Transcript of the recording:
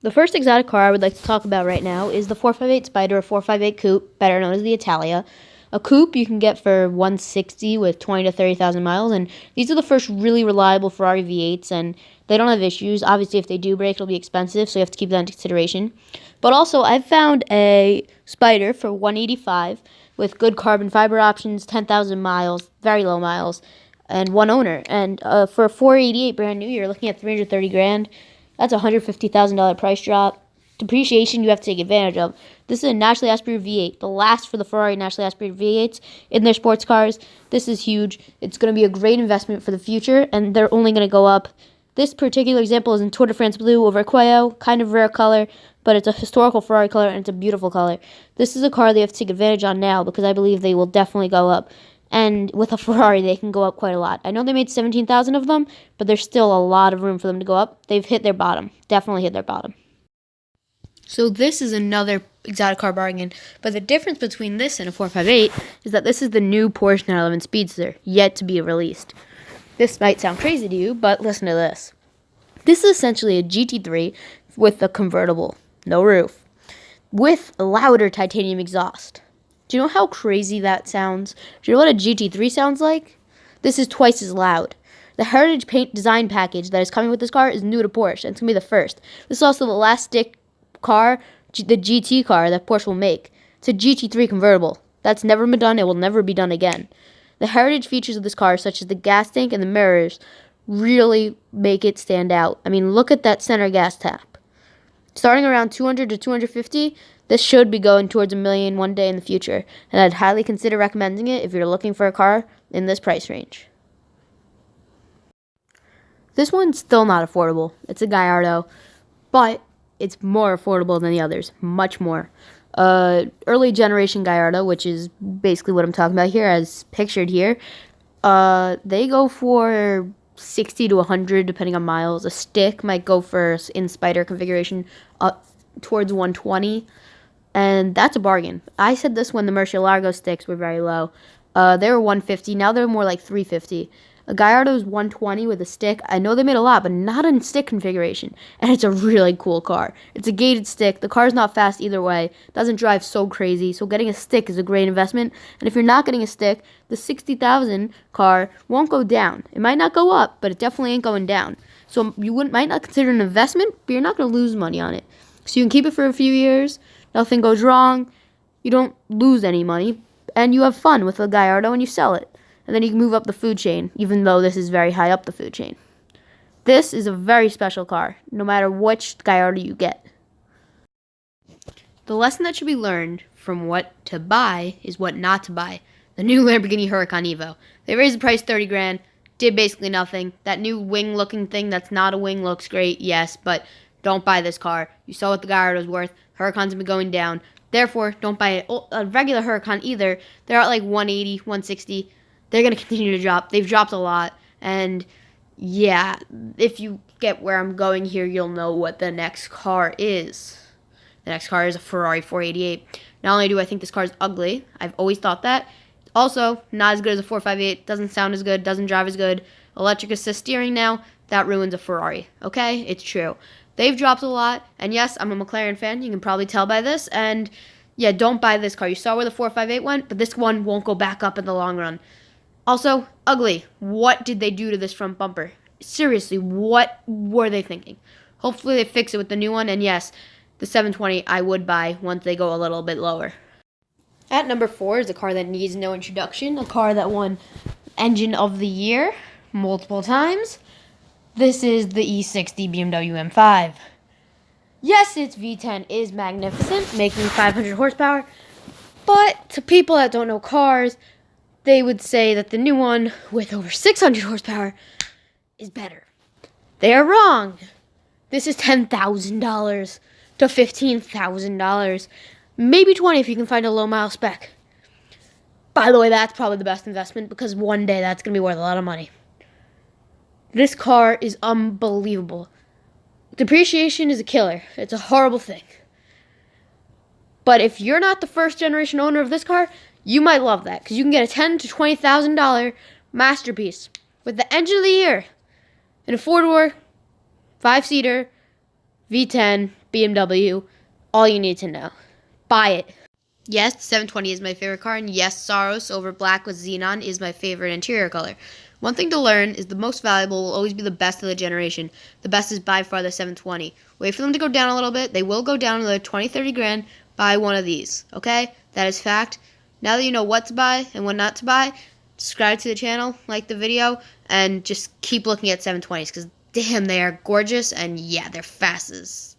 The first exotic car I would like to talk about right now is the 458 Spyder or 458 Coupe, better known as the Italia. A coupe you can get for $160 with 20 to 30,000 miles, and these are the first really reliable Ferrari V8s, and they don't have issues. Obviously, if they do break, it'll be expensive, so you have to keep that into consideration. But also, I've found a Spyder for $185 with good carbon fiber options, 10,000 miles, very low miles, and one owner. And for a 488 brand new, you're looking at 330 grand. That's a $150,000 price drop. Depreciation you have to take advantage of. This is a naturally aspirated V8, the last for the Ferrari naturally aspirated V8s in their sports cars. This is huge. It's going to be a great investment for the future, and they're only going to go up. This particular example is in Tour de France Blue over Cuello, kind of rare color, but it's a historical Ferrari color, and it's a beautiful color. This is a car they have to take advantage on now because I believe they will definitely go up. And with a Ferrari, they can go up quite a lot. I know they made 17,000 of them, but there's still a lot of room for them to go up. They've hit their bottom. Definitely hit their bottom. So this is another exotic car bargain, but the difference between this and a 458 is that this is the new Porsche 911 Speedster, yet to be released. This might sound crazy to you, but listen to this. This is essentially a GT3 with a convertible, no roof, with a louder titanium exhaust. Do you know how crazy that sounds? Do you know what a GT3 sounds like? This is twice as loud. The Heritage Paint design package that is coming with this car is new to Porsche, and it's going to be the first. This is also the last stick car, the GT car that Porsche will make. It's a GT3 convertible. That's never been done. It will never be done again. The heritage features of this car, such as the gas tank and the mirrors, really make it stand out. I mean, look at that center gas tap. Starting around 200 to 250, this should be going towards $1 million one day in the future, and I'd highly consider recommending it if you're looking for a car in this price range. This one's still not affordable. It's a Guyardo, but it's more affordable than the others, much more. Early generation Guyardo, which is basically what I'm talking about here, as pictured here, they go for 60 to 100 depending on miles. A stick might go for, in Spyder configuration, up towards 120, and that's a bargain. I said this when the Murcielago sticks were very low. They were 150. Now they're more like 350. A Guyardo is 120 with a stick. I know they made a lot, but not in stick configuration. And it's a really cool car. It's a gated stick. The car's not fast either way. It doesn't drive so crazy. So getting a stick is a great investment. And if you're not getting a stick, the 60,000 car won't go down. It might not go up, but it definitely ain't going down. So you might not consider it an investment, but you're not going to lose money on it. So you can keep it for a few years. Nothing goes wrong. You don't lose any money. And you have fun with a Guyardo and you sell it. And then you can move up the food chain, even though this is very high up the food chain. This is a very special car, no matter which Guyardo you get. The lesson that should be learned from what to buy is what not to buy. The new Lamborghini Huracan Evo. They raised the price 30 grand, did basically nothing. That new wing-looking thing that's not a wing looks great, yes, but don't buy this car. You saw what the Guyardo's worth. Huracan's been going down. Therefore, don't buy a regular Huracan either. They're at like 180, 160. They're going to continue to drop. They've dropped a lot. And, yeah, if you get where I'm going here, you'll know what the next car is. The next car is a Ferrari 488. Not only do I think this car is ugly, I've always thought that. Also, not as good as a 458. Doesn't sound as good. Doesn't drive as good. Electric assist steering now. That ruins a Ferrari. Okay? It's true. They've dropped a lot. And, yes, I'm a McLaren fan. You can probably tell by this. And, yeah, don't buy this car. You saw where the 458 went, but this one won't go back up in the long run. Also, ugly. What did they do to this front bumper? Seriously, what were they thinking? Hopefully they fix it with the new one. And yes, the 720 I would buy once they go a little bit lower. At number 4 is a car that needs no introduction. A car that won Engine of the Year multiple times. This is the E60 Bmw M5. Yes, its V10 is magnificent, making 500 horsepower. But to people that don't know cars, they would say that the new one with over 600 horsepower is better. They are wrong. This is $10,000 to $15,000. Maybe $20,000 if you can find a low mile spec. By the way, that's probably the best investment because one day that's going to be worth a lot of money. This car is unbelievable. Depreciation is a killer. It's a horrible thing. But if you're not the first generation owner of this car, you might love that because you can get a $10,000 to $20,000 masterpiece with the engine of the year in a 4-door, 5-seater V10, BMW, all you need to know. Buy it. Yes, the 720 is my favorite car, and yes, Saros over black with xenon is my favorite interior color. One thing to learn is the most valuable will always be the best of the generation. The best is by far the 720. Wait for them to go down a little bit. They will go down another 20, 30 grand. Buy one of these, okay? That is fact. Now that you know what to buy and what not to buy, subscribe to the channel, like the video, and just keep looking at 720s because damn, they are gorgeous, and yeah, they're fast as